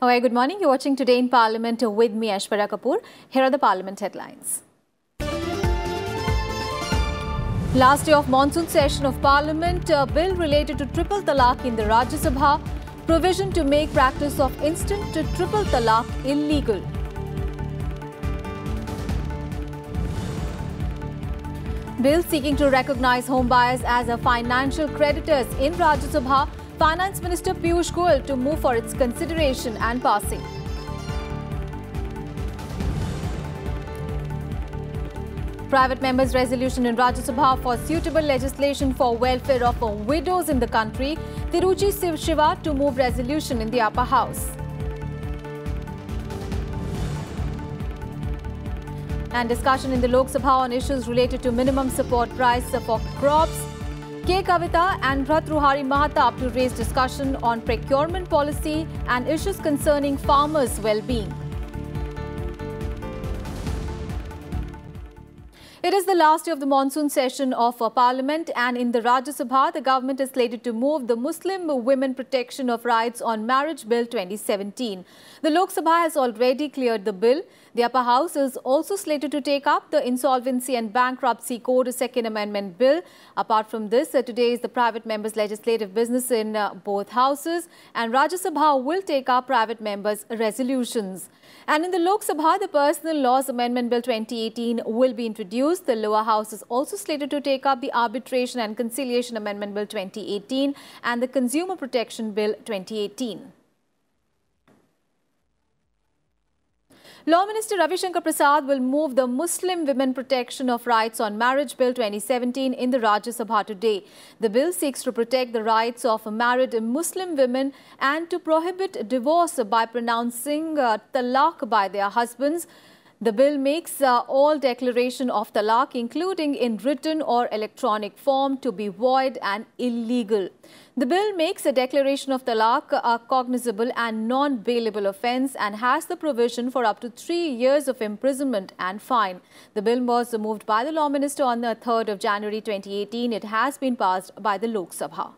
Hi, good morning. You're watching Today in Parliament with me, Aishwarya Kapoor. Here are the Parliament headlines. Last day of monsoon session of Parliament, a bill related to triple talaq in the Rajya Sabha, provision to make practice of instant to triple talaq illegal. Bill seeking to recognize home buyers as a financial creditors in Rajya Sabha, Finance Minister Piyush Goyal to move for its consideration and passing. Private members' resolution in Rajya Sabha for suitable legislation for welfare of widows in the country, Tiruchi Shiva to move resolution in the upper house. And discussion in the Lok Sabha on issues related to minimum support price for crops. K. Kavita and Rajya Mahatap to raise discussion on procurement policy and issues concerning farmers' well-being. It is the last day of the monsoon session of Parliament, and in the Rajya Sabha, the government is slated to move the Muslim Women Protection of Rights on Marriage Bill 2017. The Lok Sabha has already cleared the bill. The upper house is also slated to take up the Insolvency and Bankruptcy Code Second Amendment Bill. Apart from this, today is the private members' legislative business in both houses, and Rajya Sabha will take up private members' resolutions. And in the Lok Sabha, the Personal Laws Amendment Bill 2018 will be introduced. The lower house is also slated to take up the Arbitration and Conciliation Amendment Bill 2018 and the Consumer Protection Bill 2018. Law Minister Ravi Shankar Prasad will move the Muslim Women Protection of Rights on Marriage Bill 2017 in the Rajya Sabha today. The bill seeks to protect the rights of married Muslim women and to prohibit divorce by pronouncing talaq by their husbands. The bill makes all declaration of talaq, including in written or electronic form, to be void and illegal. The bill makes a declaration of talaq a cognizable and non-bailable offence and has the provision for up to 3 years of imprisonment and fine. The bill was moved by the Law Minister on the 3rd of January 2018. It has been passed by the Lok Sabha.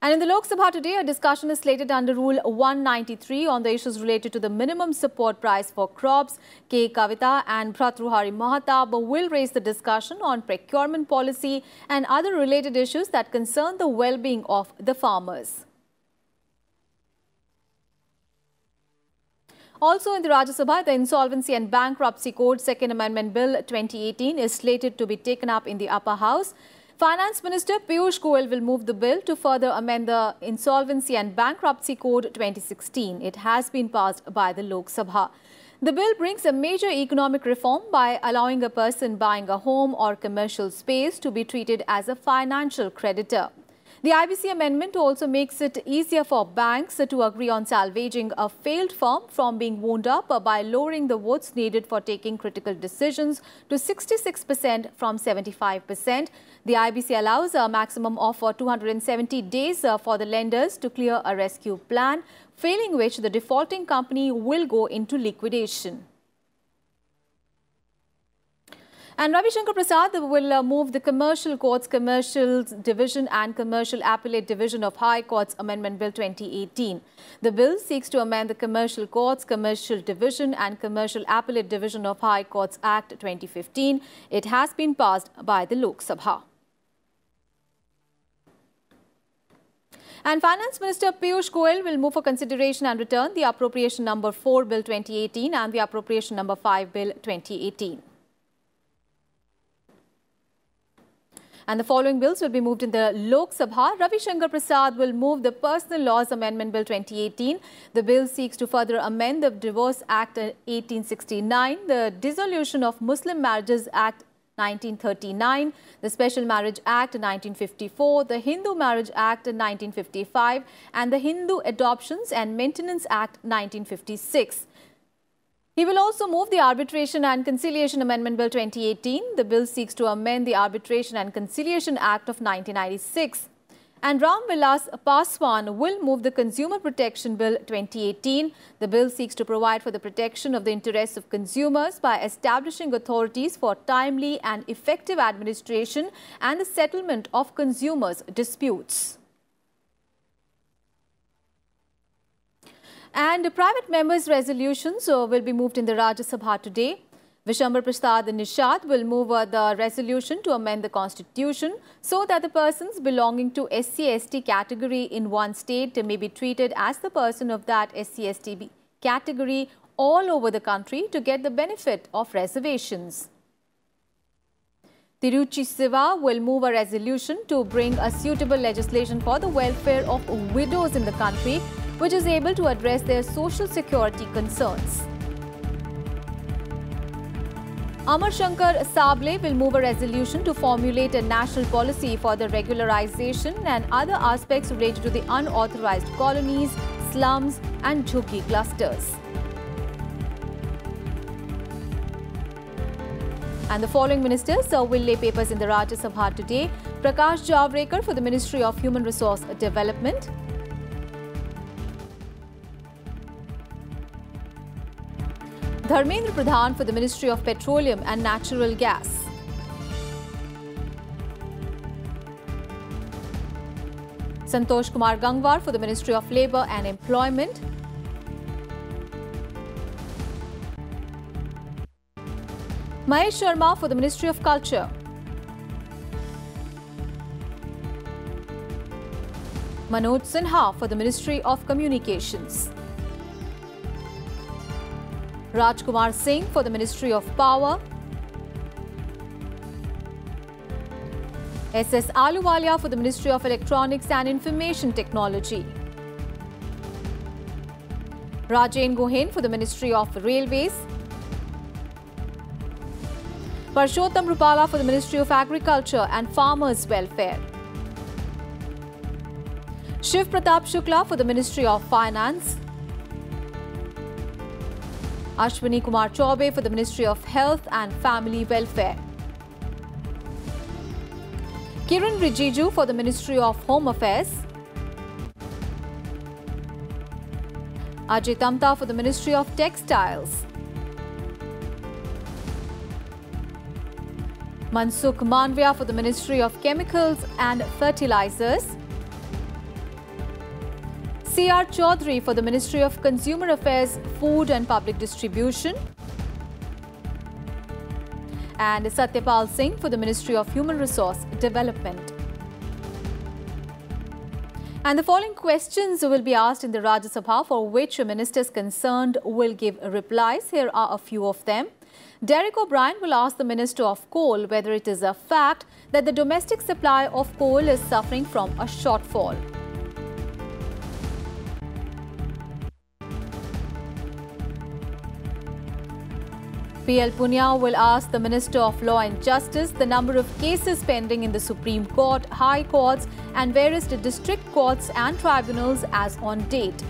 And in the Lok Sabha today, a discussion is slated under Rule 193 on the issues related to the minimum support price for crops. K. Kavita and Rajya Mahatap will raise the discussion on procurement policy and other related issues that concern the well-being of the farmers. Also in the Rajya Sabha, the Insolvency and Bankruptcy Code Second Amendment Bill 2018 is slated to be taken up in the upper house. Finance Minister Piyush Goyal will move the bill to further amend the Insolvency and Bankruptcy Code 2016. It has been passed by the Lok Sabha. The bill brings a major economic reform by allowing a person buying a home or commercial space to be treated as a financial creditor. The IBC amendment also makes it easier for banks to agree on salvaging a failed firm from being wound up by lowering the votes needed for taking critical decisions to 66% from 75%. The IBC allows a maximum of 270 days for the lenders to clear a rescue plan, failing which the defaulting company will go into liquidation. And Ravi Shankar Prasad will move the Commercial Courts Commercial Division and Commercial Appellate Division of High Courts Amendment Bill 2018. The bill seeks to amend the Commercial Courts Commercial Division and Commercial Appellate Division of High Courts Act 2015. It has been passed by the Lok Sabha. And Finance Minister Piyush Goyal will move for consideration and return the Appropriation Number 4 Bill 2018 and the Appropriation Number 5 Bill 2018. And the following bills will be moved in the Lok Sabha. Ravi Shankar Prasad will move the Personal Laws Amendment Bill 2018. The bill seeks to further amend the Divorce Act 1869, the Dissolution of Muslim Marriages Act 1939, the Special Marriage Act 1954, the Hindu Marriage Act 1955, and the Hindu Adoptions and Maintenance Act 1956. He will also move the Arbitration and Conciliation Amendment Bill 2018. The bill seeks to amend the Arbitration and Conciliation Act of 1996. And Ram Vilas Paswan will move the Consumer Protection Bill 2018. The bill seeks to provide for the protection of the interests of consumers by establishing authorities for timely and effective administration and the settlement of consumers' disputes. And private members' resolutions will be moved in the Rajya Sabha today. Vishambar Prasad Nishad will move the resolution to amend the constitution so that the persons belonging to SC/ST category in one state may be treated as the person of that SC/ST category all over the country to get the benefit of reservations. Tiruchi Siva will move a resolution to bring a suitable legislation for the welfare of widows in the country, which is able to address their social security concerns. Amar Shankar Sable will move a resolution to formulate a national policy for the regularization and other aspects related to the unauthorized colonies, slums and jhuggi clusters. And the following ministers will lay papers in the Rajya Sabha today. Prakash Javadekar for the Ministry of Human Resource Development. Dharmendra Pradhan for the Ministry of Petroleum and Natural Gas. Santosh Kumar Gangwar for the Ministry of Labour and Employment. Mahesh Sharma for the Ministry of Culture. Manoj Sinha for the Ministry of Communications. Rajkumar Singh for the Ministry of Power. S.S. Ahluwalia for the Ministry of Electronics and Information Technology. Rajen Gohain for the Ministry of Railways. Parshottam Rupala for the Ministry of Agriculture and Farmers' Welfare. Shiv Pratap Shukla for the Ministry of Finance. Ashwini Kumar Chaube for the Ministry of Health and Family Welfare. Kiran Rijiju for the Ministry of Home Affairs. Ajay Tamta for the Ministry of Textiles. Mansukh Manvia for the Ministry of Chemicals and Fertilizers. C.R. Chaudhary for the Ministry of Consumer Affairs, Food and Public Distribution. And Satyapal Singh for the Ministry of Human Resource Development. And the following questions will be asked in the Rajya Sabha, for which ministers concerned will give replies. Here are a few of them. Derek O'Brien will ask the Minister of Coal whether it is a fact that the domestic supply of coal is suffering from a shortfall. P.L. Punia will ask the Minister of Law and Justice the number of cases pending in the Supreme Court, High Courts and various district courts and tribunals as on date.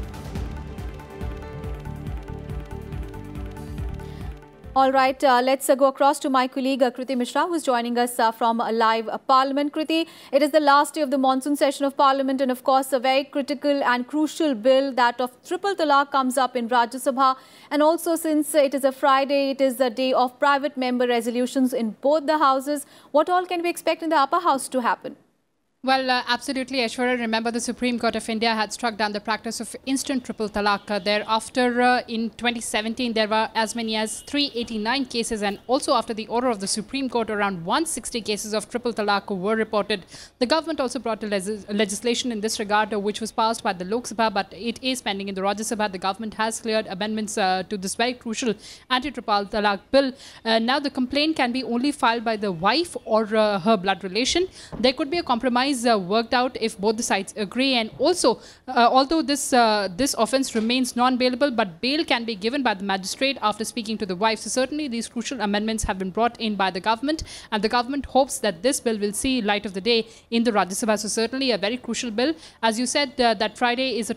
All right, let's go across to my colleague Kriti Mishra, who is joining us from live Parliament. Kriti, it is the last day of the monsoon session of Parliament, and of course a very critical and crucial bill, that of triple talaq, comes up in Rajya Sabha. And also, since it is a Friday, it is the day of private member resolutions in both the houses. What all can we expect in the upper house to happen? Well, absolutely, Aishwarya. Remember, the Supreme Court of India had struck down the practice of instant triple talaq. Thereafter, in 2017, there were as many as 389 cases, and also after the order of the Supreme Court, around 160 cases of triple talaq were reported. The government also brought a legislation in this regard, which was passed by the Lok Sabha, but it is pending in the Rajya Sabha. The government has cleared amendments to this very crucial anti-triple talaq bill. Now, the complaint can be only filed by the wife or her blood relation. There could be a compromise worked out if both the sides agree, and also although this offence remains non-bailable, but bail can be given by the magistrate after speaking to the wife. So certainly these crucial amendments have been brought in by the government, and the government hopes that this bill will see light of the day in the Rajya Sabha. So certainly a very crucial bill. As you said, that Friday is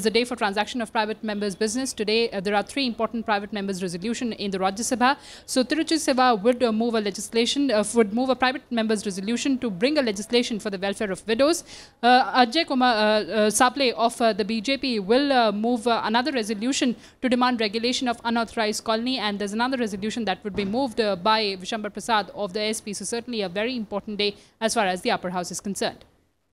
a day for transaction of private members' business. Today there are 3 important private members' resolution in the Rajya Sabha. So Tiruchi Siva would move a private members' resolution to bring a legislation for the welfare of widows. Ajay Kumar Sable of the BJP will move another resolution to demand regulation of unauthorized colony, and there's another resolution that would be moved by Vishambar Prasad of the SP. So certainly a very important day as far as the upper house is concerned.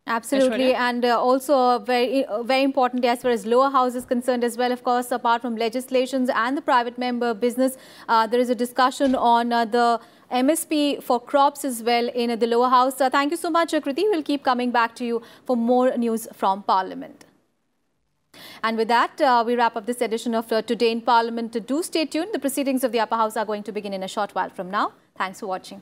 Absolutely, and also very important as far as lower house is concerned as well. Of course, apart from legislations and the private member business, there is a discussion on the MSP for crops as well in the lower house. Thank you so much, Kriti. We'll keep coming back to you for more news from Parliament. And with that, we wrap up this edition of Today in Parliament. Do stay tuned. The proceedings of the Upper House are going to begin in a short while from now. Thanks for watching.